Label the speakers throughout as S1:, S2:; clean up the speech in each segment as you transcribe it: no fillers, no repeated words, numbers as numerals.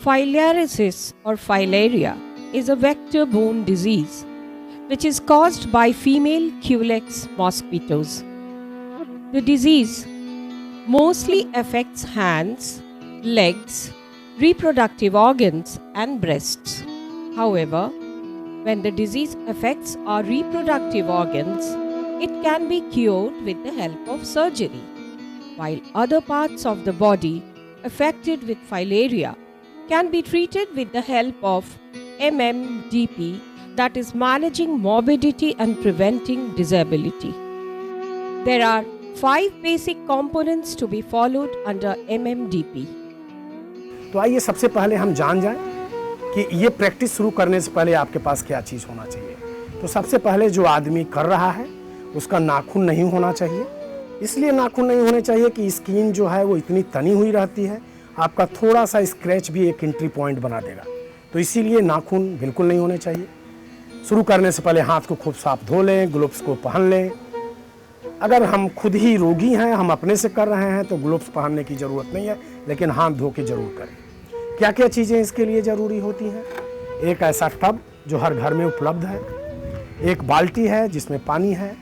S1: Filariasis or filaria is a vector-borne disease which is caused by female Culex mosquitoes. The disease mostly affects hands, legs, reproductive organs, and breasts. However, when the disease affects our reproductive organs, it can be cured with the help of surgery, while other parts of the body affected with filaria can be treated with the help of MMDP, that is managing morbidity and preventing disability. There are 5 basic components to be followed under MMDP.
S2: तो आइए सबसे पहले हम जान जाएं कि ये practice शुरू करने से पहले आपके पास क्या चीज़ होना चाहिए। तो सबसे पहले जो आदमी कर रहा है उसका नाखून नहीं होना चाहिए। इसलिए नाखून नहीं होने चाहिए कि स्किन जो है वो इतनी तनी हुई रहती है, आपका थोड़ा सा स्क्रैच भी एक एंट्री पॉइंट बना देगा। तो इसीलिए नाखून बिल्कुल नहीं होने चाहिए। शुरू करने से पहले हाथ को खूब साफ धो लें, ग्लोव्स को पहन लें। अगर हम खुद ही रोगी हैं, हम अपने से कर रहे हैं तो ग्लोव्स पहनने की ज़रूरत नहीं है, लेकिन हाथ धो के ज़रूर करें। क्या क्या चीज़ें इसके लिए ज़रूरी होती हैं? एक ऐसा टब जो हर घर में उपलब्ध है, एक बाल्टी है जिसमें पानी है,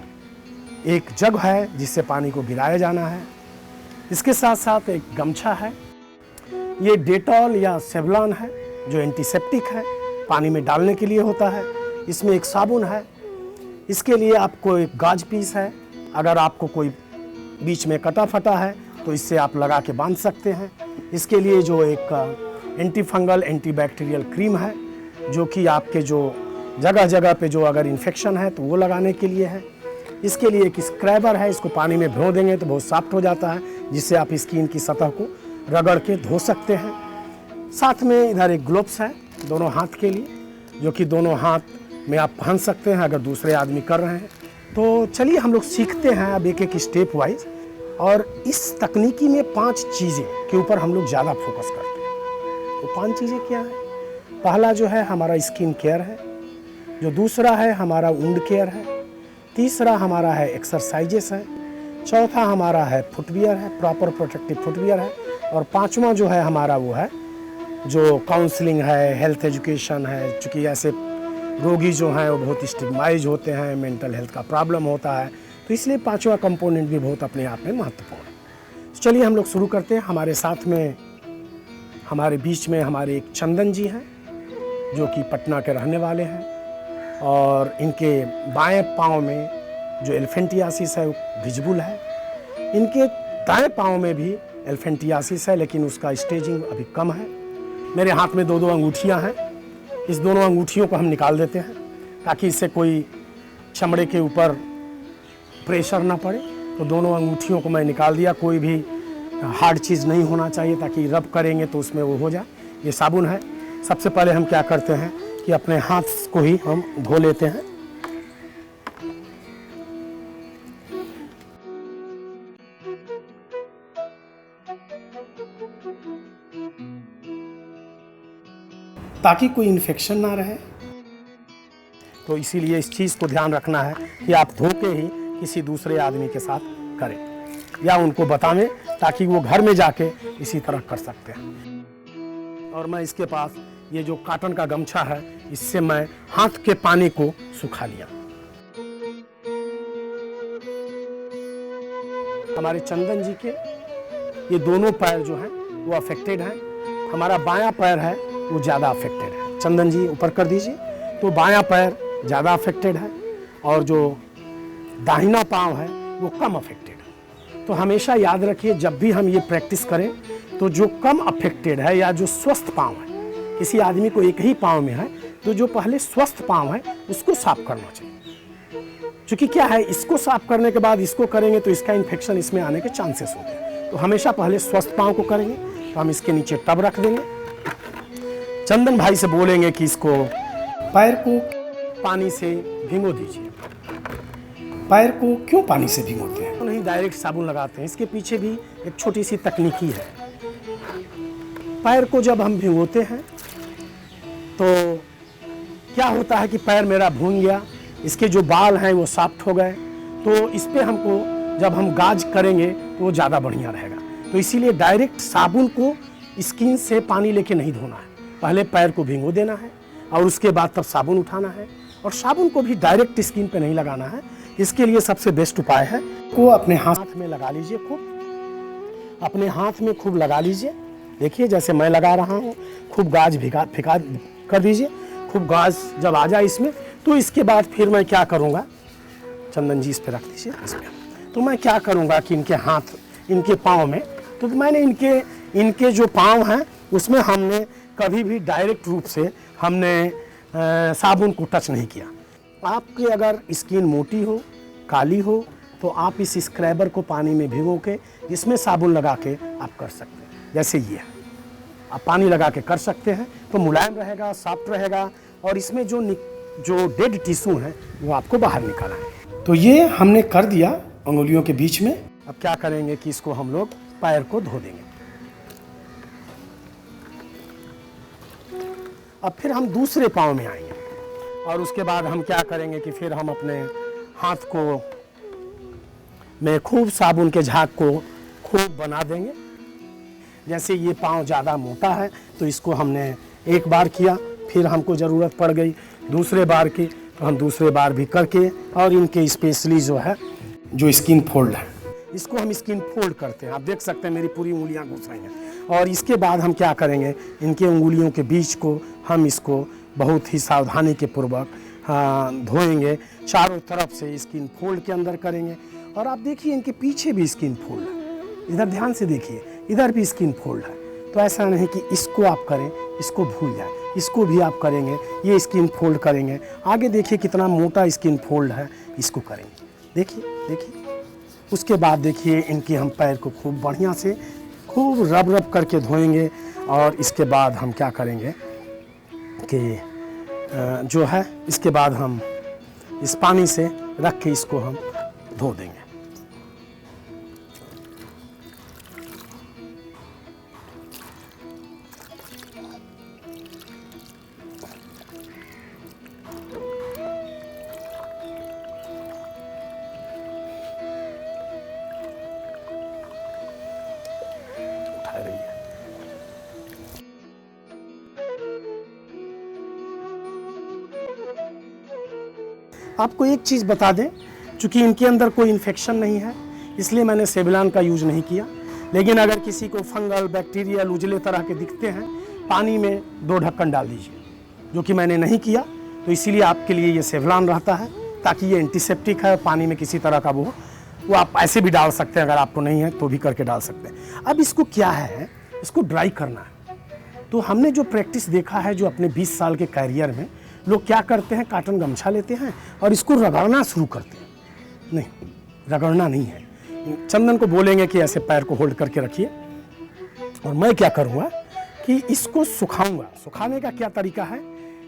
S2: एक जग है जिससे पानी को गिराया जाना है, इसके साथ साथ एक गमछा है, ये डेटॉल या सेवलॉन है जो एंटीसेप्टिक है, पानी में डालने के लिए होता है, इसमें एक साबुन है, इसके लिए आपको एक गाज पीस है, अगर आपको कोई बीच में कटा फटा है तो इससे आप लगा के बांध सकते हैं। इसके लिए जो एक एंटी फंगल एंटीबैक्टीरियल क्रीम है जो कि आपके जो जगह जगह पे जो अगर इन्फेक्शन है तो वो लगाने के लिए है। इसके लिए एक स्क्रैबर है, इसको पानी में भिगो देंगे तो बहुत सॉफ्ट हो जाता है, जिससे आप स्किन की सतह को रगड़ के धो सकते हैं। साथ में इधर एक ग्लोव्स है दोनों हाथ के लिए, जो कि दोनों हाथ में आप पहन सकते हैं अगर दूसरे आदमी कर रहे हैं। तो चलिए हम लोग सीखते हैं अब एक एक स्टेप वाइज, और इस तकनीकी में 5 चीज़ें के ऊपर हम लोग ज़्यादा फोकस करते हैं। तो 5 चीज़ें क्या है? पहला जो है हमारा स्किन केयर है, जो दूसरा है हमारा वुंड केयर है, तीसरा हमारा है एक्सरसाइजेस है, चौथा हमारा है फुटवियर है, प्रॉपर प्रोटेक्टिव फुटवियर है, और 5वां जो है हमारा वो है जो काउंसलिंग है, हेल्थ एजुकेशन है। चूँकि ऐसे रोगी जो हैं वो बहुत स्टिग्माइज होते हैं, मेंटल हेल्थ का प्रॉब्लम होता है, तो इसलिए 5वां कंपोनेंट भी बहुत अपने आप में महत्वपूर्ण है। तो चलिए हम लोग शुरू करते हैं। हमारे साथ में हमारे बीच में हमारे एक चंदन जी हैं जो कि पटना के रहने वाले हैं, और इनके बाएं पाँव में जो एलिफेंटियासिस है वो विजिबल है। इनके दाएं पाँव में भी एलिफेंटियासिस है, लेकिन उसका स्टेजिंग अभी कम है। मेरे हाथ में 2 अंगूठियां हैं, इस दोनों अंगूठियों को हम निकाल देते हैं ताकि इससे कोई चमड़े के ऊपर प्रेशर ना पड़े। तो दोनों अंगूठियों को मैं निकाल दिया। कोई भी हार्ड चीज़ नहीं होना चाहिए ताकि रब करेंगे तो उसमें वो हो जाए। ये साबुन है। सबसे पहले हम क्या करते हैं कि अपने हाथ को ही हम धो लेते हैं। ताकि कोई इन्फेक्शन ना रहे। तो इसीलिए इस चीज़ को ध्यान रखना है कि आप धो के ही किसी दूसरे आदमी के साथ करें या उनको बतावें, ताकि वो घर में जाके इसी तरह कर सकते हैं। और मैं इसके पास ये जो कॉटन का गमछा है, इससे मैं हाथ के पानी को सुखा लिया। हमारे चंदन जी के ये दोनों पैर जो हैं वो अफेक्टेड हैं। हमारा बायां पैर है वो ज़्यादा अफेक्टेड है। चंदन जी ऊपर कर दीजिए। तो बायां पैर ज़्यादा अफेक्टेड है और जो दाहिना पाँव है वो कम अफेक्टेड है। तो हमेशा याद रखिए, जब भी हम ये प्रैक्टिस करें तो जो कम अफेक्टेड है या जो स्वस्थ पाँव है, किसी आदमी को एक ही पाँव में है तो जो पहले स्वस्थ पाँव है उसको साफ करना चाहिए। क्योंकि क्या है, इसको साफ करने के बाद इसको करेंगे तो इसका इन्फेक्शन इसमें आने के चांसेस होते हैं। तो हमेशा पहले स्वस्थ पाँव को करेंगे। तो हम इसके नीचे टब रख देंगे। चंदन भाई से बोलेंगे कि इसको पैर को पानी से भिगो दीजिए। पैर को क्यों पानी से भिगोते हैं? तो नहीं, डायरेक्ट साबुन लगाते हैं। इसके पीछे भी एक छोटी सी तकनीकी है। पैर को जब हम भिगोते हैं तो क्या होता है कि पैर मेरा भून गया, इसके जो बाल हैं वो सॉफ्ट हो गए, तो इस पर हमको जब हम गाज करेंगे तो वो ज़्यादा बढ़िया रहेगा। तो इसीलिए डायरेक्ट साबुन को स्किन से पानी लेके नहीं धोना है। पहले पैर को भिगो देना है और उसके बाद तब साबुन उठाना है। और साबुन को भी डायरेक्ट स्किन पे नहीं लगाना है। इसके लिए सबसे बेस्ट उपाय है को अपने हाथ में लगा लीजिए, खूब अपने हाथ में खूब लगा लीजिए। देखिए जैसे मैं लगा रहा हूँ, खूब गाज भिगा फिका कर दीजिए। खूब गाज जब आ जाए इसमें, तो इसके बाद फिर मैं क्या करूँगा, चंदन जी इस पे रख दीजिए इसमें। तो मैं क्या करूँगा कि इनके हाथ, इनके पाँव में, तो मैंने इनके जो पाँव हैं उसमें हमने कभी भी डायरेक्ट रूप से हमने साबुन को टच नहीं किया। आपकी अगर स्किन मोटी हो, काली हो, तो आप इस स्क्रैबर को पानी में भिगो के इसमें साबुन लगा के आप कर सकते हैं। जैसे ये आप पानी लगा के कर सकते हैं, तो मुलायम रहेगा, सॉफ्ट रहेगा और इसमें जो डेड टिश्यू हैं वो आपको बाहर निकालना है। तो ये हमने कर दिया अंगुलियों के बीच में। अब क्या करेंगे कि इसको हम लोग पैर को धो देंगे। अब फिर हम दूसरे पाँव में आएंगे और उसके बाद हम क्या करेंगे कि फिर हम अपने हाथ को में खूब साबुन के झाग को खूब बना देंगे। जैसे ये पाँव ज़्यादा मोटा है तो इसको हमने एक बार किया, फिर हमको ज़रूरत पड़ गई दूसरे बार की, तो हम दूसरे बार भी करके, और इनके स्पेशली जो है जो स्किन फोल्ड है, इसको हम स्किन फोल्ड करते हैं। आप देख सकते हैं मेरी पूरी उंगलियां घुस रही हैं। और इसके बाद हम क्या करेंगे, इनके उंगलियों के बीच को हम इसको बहुत ही सावधानी के पूर्वक धोएंगे। चारों तरफ से स्किन फोल्ड के अंदर करेंगे। और आप देखिए इनके पीछे भी स्किन फोल्ड है, इधर ध्यान से देखिए, इधर भी स्किन फोल्ड है। तो ऐसा नहीं कि इसको आप करें इसको भूल जाए, इसको भी आप करेंगे, ये स्किन फोल्ड करेंगे। आगे देखिए कितना मोटा स्किन फोल्ड है, इसको करेंगे। देखिए उसके बाद देखिए इनके हम पैर को खूब बढ़िया से खूब रब करके धोएंगे। और इसके बाद हम क्या करेंगे कि जो है इसके बाद हम इस पानी से रख के इसको हम धो देंगे। आपको एक चीज़ बता दें, चूँकि इनके अंदर कोई इन्फेक्शन नहीं है इसलिए मैंने सेवलान का यूज नहीं किया। लेकिन अगर किसी को फंगल, बैक्टीरियल, उजले तरह के दिखते हैं, पानी में 2 ढक्कन डाल दीजिए, जो कि मैंने नहीं किया। तो इसीलिए आपके लिए ये सेवलान रहता है, ताकि ये एंटीसेप्टिक है। पानी में किसी तरह का वो आप ऐसे भी डाल सकते हैं, अगर आपको नहीं है तो भी करके डाल सकते हैं। अब इसको क्या है, इसको ड्राई करना है। तो हमने जो प्रैक्टिस देखा है, जो अपने 20 साल के कैरियर में, लोग क्या करते हैं, कॉटन गमछा लेते हैं और इसको रगड़ना शुरू करते हैं। नहीं, रगड़ना नहीं है। चंदन को बोलेंगे कि ऐसे पैर को होल्ड करके रखिए, और मैं क्या करूँगा कि इसको सुखाऊंगा। सुखाने का क्या तरीका है,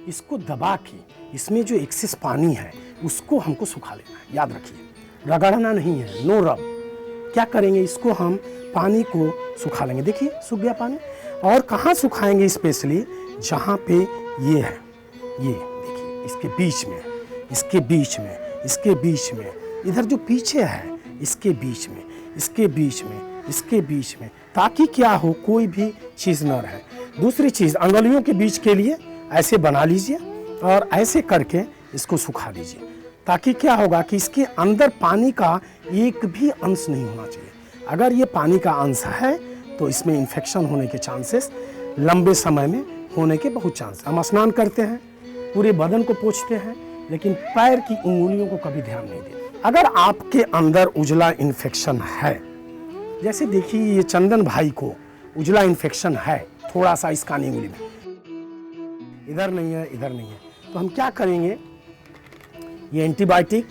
S2: इसको दबा के इसमें जो एक्सेस पानी है उसको हमको सुखा लेना है। याद रखिए, रगड़ना नहीं है, नो रब। क्या करेंगे, इसको हम पानी को सुखा लेंगे। देखिए सूख गया पानी। और कहाँ सुखाएंगे, स्पेशली जहाँ पे ये है, ये देखिए इसके बीच में, इसके बीच में, इसके बीच में, इधर जो पीछे है इसके बीच में, इसके बीच में, इसके बीच में, ताकि क्या हो, कोई भी चीज़ न रहे। दूसरी चीज़, अंगुलियों के बीच के लिए ऐसे बना लीजिए और ऐसे करके इसको सुखा दीजिए, ताकि क्या होगा कि इसके अंदर पानी का एक भी अंश नहीं होना चाहिए। अगर ये पानी का अंश है तो इसमें इन्फेक्शन होने के चांसेस लंबे समय में होने के बहुत चांस। हम स्नान करते हैं, पूरे बदन को पोंछते हैं, लेकिन पैर की उंगलियों को कभी ध्यान नहीं देते। अगर आपके अंदर उजला इन्फेक्शन है, जैसे देखिए ये चंदन भाई को उजला इन्फेक्शन है थोड़ा सा इस कानी उंगली में, इधर नहीं है, इधर नहीं है, तो हम क्या करेंगे, ये एंटीबायोटिक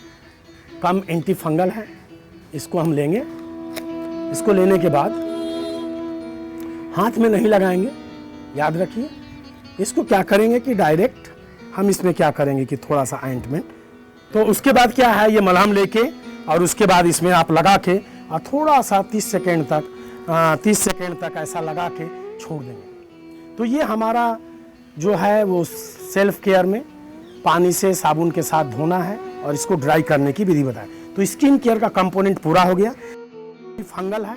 S2: कम एंटी फंगल है, इसको हम लेंगे। इसको लेने के बाद हाथ में नहीं लगाएंगे, याद रखिए। इसको क्या करेंगे कि डायरेक्ट हम इसमें क्या करेंगे कि थोड़ा सा ऑइंटमेंट, तो उसके बाद क्या है, ये मलहम लेके और उसके बाद इसमें आप लगा के और थोड़ा सा 30 सेकेंड तक ऐसा लगा के छोड़ देंगे। तो ये हमारा जो है वो सेल्फ केयर में पानी से साबुन के साथ धोना है और इसको ड्राई करने की विधि बताएं। तो स्किन केयर का कंपोनेंट पूरा हो गया। फंगल है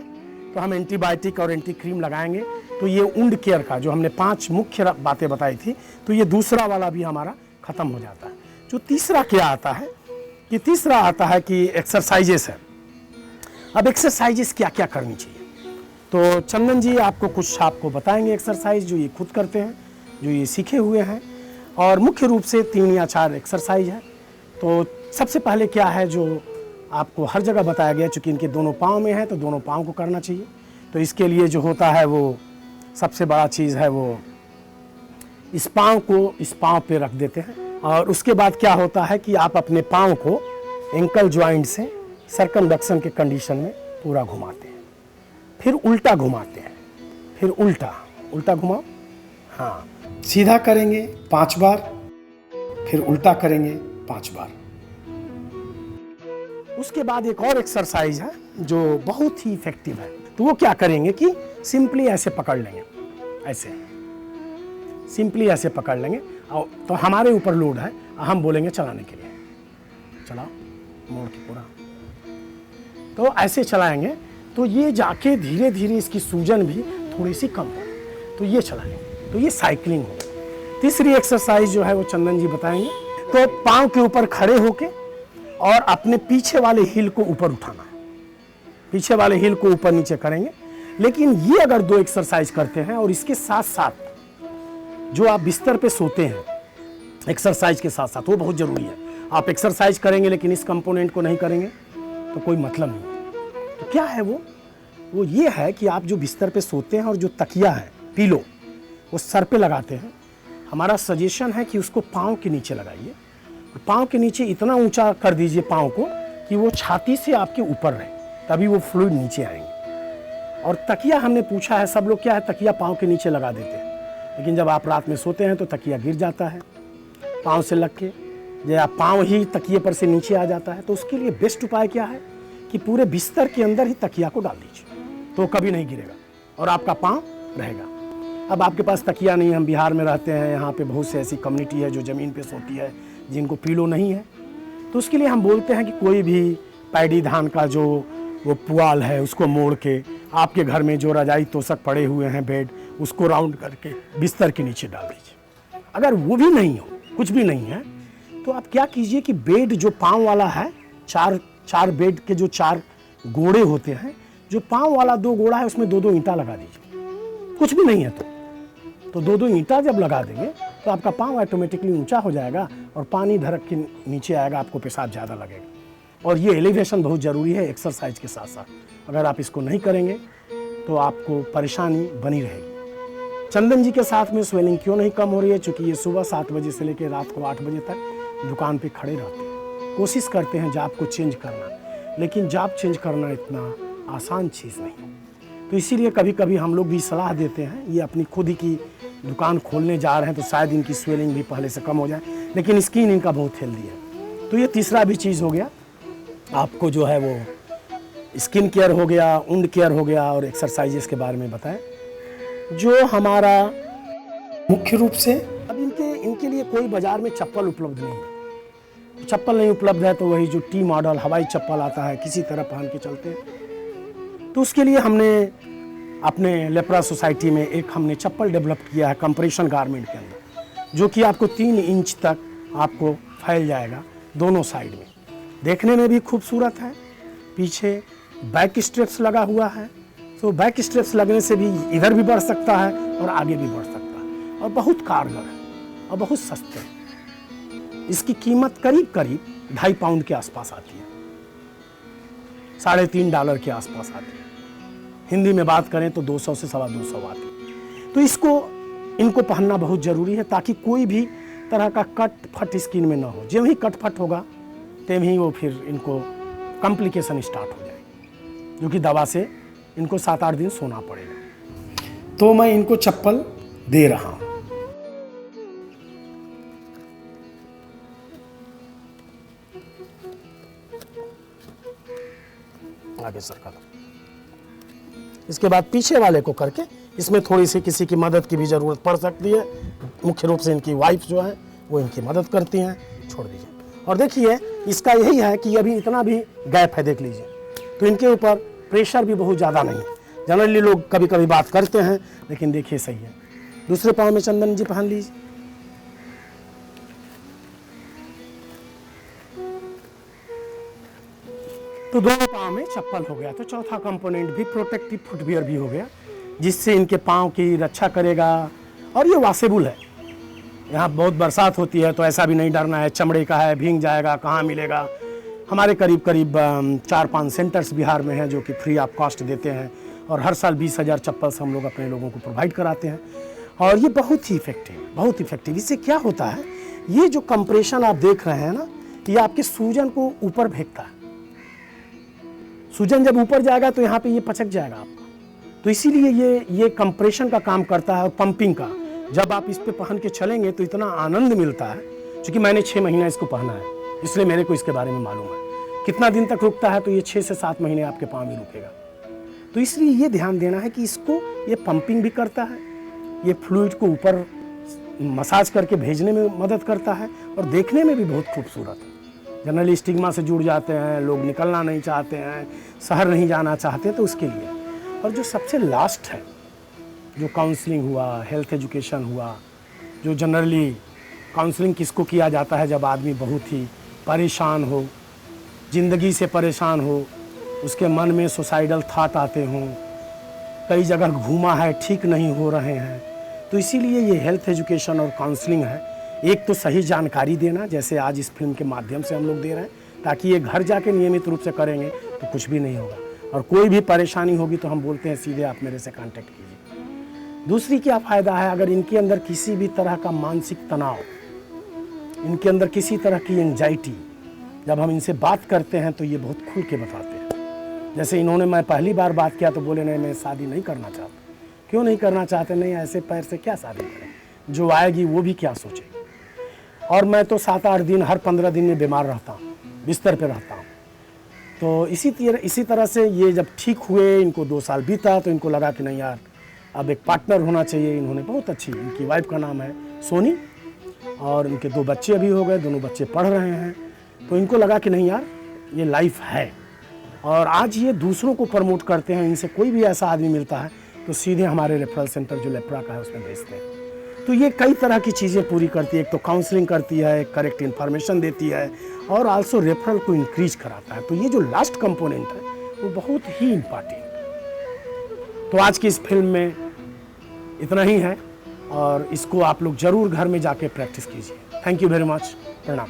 S2: तो हम एंटीबायोटिक और एंटी क्रीम लगाएंगे, तो ये उंड केयर का जो हमने 5 मुख्य बातें बताई थी, तो ये दूसरा वाला भी हमारा खत्म हो जाता है। जो तीसरा क्या आता है कि तीसरा आता है कि एक्सरसाइजेस है। अब एक्सरसाइजेस क्या क्या करनी चाहिए, तो चंदन जी आपको बताएंगे एक्सरसाइज जो ये खुद करते हैं, जो ये सीखे हुए हैं, और मुख्य रूप से 3 या 4 एक्सरसाइज है। तो सबसे पहले क्या है जो आपको हर जगह बताया गया, चूँकि इनके दोनों पाँव में है तो दोनों पाँव को करना चाहिए। तो इसके लिए जो होता है वो सबसे बड़ा चीज़ है वो इस पाँव को इस पाँव पे रख देते हैं, और उसके बाद क्या होता है कि आप अपने पाँव को एंकल जॉइंट से सर्कमडक्शन के कंडीशन में पूरा घुमाते हैं, फिर उल्टा घुमाते हैं, फिर उल्टा घुमाओ, हाँ, सीधा करेंगे 5 बार, फिर उल्टा करेंगे 5 बार। उसके बाद एक और एक्सरसाइज है जो बहुत ही इफेक्टिव है। तो वो क्या करेंगे कि सिंपली ऐसे पकड़ लेंगे, ऐसे सिंपली ऐसे पकड़ लेंगे, और तो हमारे ऊपर लोड है, हम बोलेंगे चलाने के लिए, चलाओ मोड़ के पूरा, तो ऐसे चलाएंगे तो ये जाके धीरे धीरे इसकी सूजन भी थोड़ी सी कम हो, तो ये चलाएंगे, तो ये साइकिलिंग होगा। तीसरी एक्सरसाइज जो है वो चंदन जी बताएंगे। तो पाँव के ऊपर खड़े होके और अपने पीछे वाले हील को ऊपर उठाना है, पीछे वाले हील को ऊपर नीचे करेंगे। लेकिन ये अगर 2 एक्सरसाइज करते हैं और इसके साथ साथ जो आप बिस्तर पे सोते हैं एक्सरसाइज के साथ साथ, वो बहुत जरूरी है। आप एक्सरसाइज करेंगे लेकिन इस कंपोनेंट को नहीं करेंगे तो कोई मतलब नहीं है। तो क्या है वो ये है कि आप जो बिस्तर पे सोते हैं और जो तकिया है, पीलो, वो सर पे लगाते हैं। हमारा सजेशन है कि उसको पाँव के नीचे लगाइए, पाँव के नीचे इतना ऊंचा कर दीजिए पाँव को कि वो छाती से आपके ऊपर रहे, तभी वो फ्लूइड नीचे आएंगे। और तकिया हमने पूछा है, सब लोग क्या है तकिया पाँव के नीचे लगा देते हैं, लेकिन जब आप रात में सोते हैं तो तकिया गिर जाता है पाँव से लग के, या पाँव ही तकिए पर से नीचे आ जाता है। तो उसके लिए बेस्ट उपाय क्या है कि पूरे बिस्तर के अंदर ही तकिया को डाल दीजिए, तो कभी नहीं गिरेगा और आपका पाँव रहेगा। अब आपके पास तकिया नहीं, हम बिहार में रहते हैं, यहाँ पे बहुत से ऐसी कम्युनिटी है जो ज़मीन पे सोती है जिनको पीलो नहीं है, तो उसके लिए हम बोलते हैं कि कोई भी पैडी धान का जो वो पुआल है उसको मोड़ के आपके घर में जो रजाई तोशक पड़े हुए हैं, बेड, उसको राउंड करके बिस्तर के नीचे डाल दीजिए। अगर वो भी नहीं हो, कुछ भी नहीं है, तो आप क्या कीजिए कि बेड जो पाँव वाला है, चार बेड के जो 4 गोड़े होते हैं, जो पाँव वाला 2 गोड़ा है उसमें 2-2 ईंटा लगा दीजिए। कुछ भी नहीं है तो 2-2 ईंटा जब लगा देंगे तो आपका पाँव ऑटोमेटिकली ऊंचा हो जाएगा और पानी धड़क के नीचे आएगा, आपको पेशाब ज़्यादा लगेगा। और ये एलिवेशन बहुत ज़रूरी है एक्सरसाइज के साथ साथ। अगर आप इसको नहीं करेंगे तो आपको परेशानी बनी रहेगी। चंदन जी के साथ में स्वेलिंग क्यों नहीं कम हो रही है? चूँकि ये सुबह 7 बजे से लेकर रात को 8 बजे तक दुकान पे खड़े रहते हैं, कोशिश करते हैं जाप को चेंज करना, लेकिन जाप चेंज करना इतना आसान चीज़ नहीं है। तो इसीलिए कभी कभी हम लोग भी सलाह देते हैं, ये अपनी खुद ही की दुकान खोलने जा रहे हैं तो शायद इनकी स्वेलिंग भी पहले से कम हो जाए, लेकिन स्किन इनका बहुत हेल्दी है। तो ये तीसरा भी चीज़ हो गया, आपको जो है वो स्किन केयर हो गया, उंड केयर हो गया, और एक्सरसाइजेस के बारे में बताएं जो हमारा मुख्य रूप से। अब इनके लिए कोई बाजार में चप्पल उपलब्ध नहीं है, चप्पल नहीं उपलब्ध है तो वही जो टी मॉडल हवाई चप्पल आता है किसी तरह पहन के चलते हैं। तो उसके लिए हमने अपने लेप्रा सोसाइटी में एक हमने चप्पल डेवलप किया है कंप्रेशन गारमेंट के अंदर, जो कि आपको 3 इंच तक आपको फैल जाएगा दोनों साइड में, देखने में भी खूबसूरत है। पीछे बैक स्ट्रेप्स लगा हुआ है, तो बैक स्ट्रेप्स लगने से भी इधर भी बढ़ सकता है और आगे भी बढ़ सकता है, और बहुत कारगर है और बहुत सस्ते हैं। इसकी कीमत करीब करीब 2.5 पाउंड के आसपास आती है, $3.5 के आसपास आती है। हिंदी में बात करें तो 200 से 225 आती है। तो इनको पहनना बहुत ज़रूरी है ताकि कोई भी तरह का कट फट स्किन में ना हो। जब ही कट फट होगा तब ही वो फिर इनको कॉम्प्लिकेशन स्टार्ट हो जाएगी, जो कि दवा से इनको 7-8 दिन सोना पड़ेगा। तो मैं इनको चप्पल दे रहा हूँ। आगे सरका दो। इसके बाद पीछे वाले को करके इसमें थोड़ी सी किसी की मदद की भी ज़रूरत पड़ सकती है। मुख्य रूप से इनकी वाइफ जो है वो इनकी मदद करती हैं। छोड़ दीजिए। और देखिए इसका यही है कि अभी इतना भी गैप है, देख लीजिए, तो इनके ऊपर प्रेशर भी बहुत ज़्यादा नहीं है। जनरली लोग कभी कभी बात करते हैं, लेकिन देखिए सही है। दूसरे पाँव में चंदन जी पहन लीजिए। तो दोनों पाँव में चप्पल हो गया, तो चौथा कंपोनेंट भी प्रोटेक्टिव फुटवियर भी हो गया, जिससे इनके पाँव की रक्षा करेगा। और ये वॉशेबल है, यहाँ बहुत बरसात होती है तो ऐसा भी नहीं डरना है, चमड़े का है, भीग जाएगा, कहाँ मिलेगा। हमारे करीब करीब 4-5 सेंटर्स बिहार में हैं जो कि फ्री ऑफ कॉस्ट देते हैं, और हर साल 20,000 चप्पल से हम लोग अपने लोगों को प्रोवाइड कराते हैं। और ये बहुत ही इफेक्टिव, बहुत इफेक्टिव। इससे क्या होता है, ये जो कंप्रेशन आप देख रहे हैं ना, ये आपके सूजन को ऊपर फेंकता है। सूजन जब ऊपर जाएगा तो यहाँ पे ये पचक जाएगा आपका, तो इसीलिए ये कंप्रेशन का काम करता है और पंपिंग का। जब आप इस पे पहन के चलेंगे तो इतना आनंद मिलता है, क्योंकि मैंने 6 महीना इसको पहना है, इसलिए मेरे को इसके बारे में मालूम है। कितना दिन तक रुकता है, तो ये 6 से 7 महीने आपके पाँव में रुकेगा। तो इसलिए ये ध्यान देना है कि इसको ये पंपिंग भी करता है, ये फ्लूइड को ऊपर मसाज करके भेजने में मदद करता है, और देखने में भी बहुत खूबसूरत है। जनरली स्टिग्मा से जुड़ जाते हैं लोग, निकलना नहीं चाहते हैं, शहर नहीं जाना चाहते, तो उसके लिए। और जो सबसे लास्ट है, जो काउंसलिंग हुआ, हेल्थ एजुकेशन हुआ, जो जनरली काउंसलिंग किसको किया जाता है, जब आदमी बहुत ही परेशान हो, ज़िंदगी से परेशान हो, उसके मन में सुसाइडल थाट आते हों, कई जगह घूमा है, ठीक नहीं हो रहे हैं, तो इसीलिए ये हेल्थ एजुकेशन और काउंसलिंग है। एक तो सही जानकारी देना, जैसे आज इस फिल्म के माध्यम से हम लोग दे रहे हैं, ताकि ये घर जाके नियमित रूप से करेंगे तो कुछ भी नहीं होगा। और कोई भी परेशानी होगी तो हम बोलते हैं सीधे आप मेरे से कांटेक्ट कीजिए। दूसरी क्या फ़ायदा है, अगर इनके अंदर किसी भी तरह का मानसिक तनाव, इनके अंदर किसी तरह की एंजाइटी, जब हम इनसे बात करते हैं तो ये बहुत खुल के बताते हैं। जैसे इन्होंने, मैं पहली बार बात किया तो बोले नहीं, मैं शादी नहीं करना चाहता। क्यों नहीं करना चाहते? नहीं, ऐसे पैर से क्या शादी करें, जो आएगी वो भी क्या सोचेगी। और मैं तो 7-8 दिन, हर 15 दिन में बीमार रहता हूँ, बिस्तर पे रहता हूँ। तो इसी तरह से ये जब ठीक हुए, इनको 2 साल बीता, तो इनको लगा कि नहीं यार, अब एक पार्टनर होना चाहिए। इन्होंने बहुत अच्छी, इनकी वाइफ का नाम है सोनी, और इनके 2 बच्चे अभी हो गए, दोनों बच्चे पढ़ रहे हैं। तो इनको लगा कि नहीं यार, ये लाइफ है। और आज ये दूसरों को प्रमोट करते हैं। इनसे कोई भी ऐसा आदमी मिलता है तो सीधे हमारे रेफरल सेंटर जो लेप्रा का है उसमें भेजते हैं। तो ये कई तरह की चीज़ें पूरी करती है। एक तो काउंसलिंग करती है, करेक्ट इन्फॉर्मेशन देती है, और आल्सो रेफरल को इंक्रीज कराता है। तो ये जो लास्ट कंपोनेंट है वो बहुत ही इम्पॉर्टेंट। तो आज की इस फिल्म में इतना ही है, और इसको आप लोग जरूर घर में जाके प्रैक्टिस कीजिए। Thank you very much. प्रणाम।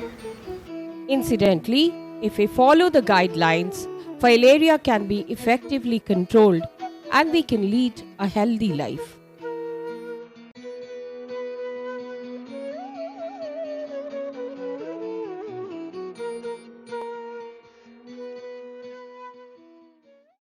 S1: Incidentally, if we follow the guidelines, filaria can be effectively controlled and we can lead a healthy life.